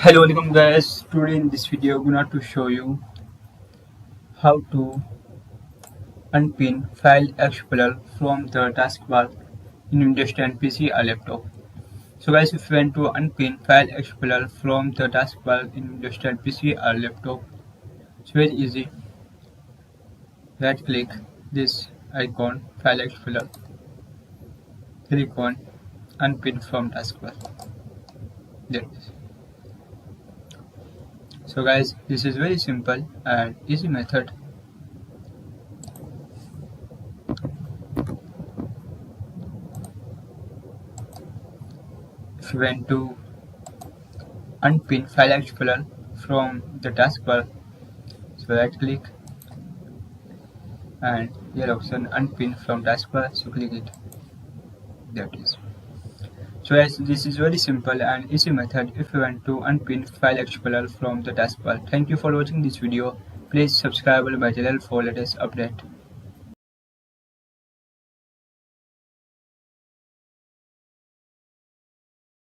Hello, welcome guys. Today in this video, I'm gonna to show you how to unpin File Explorer from the taskbar in Windows 10 PC or laptop. So guys, if you want to unpin File Explorer from the taskbar in Windows 10 PC or laptop, it's very easy. Right click this icon, File Explorer, click on unpin from taskbar. There it is. So guys, this is very simple and easy method. If you want to unpin File Explorer from the taskbar, so right click and here option unpin from taskbar, so click it. That is. So as this is very simple and easy method if you want to unpin File Explorer from the taskbar. Thank you for watching this video. Please subscribe my channel for latest update.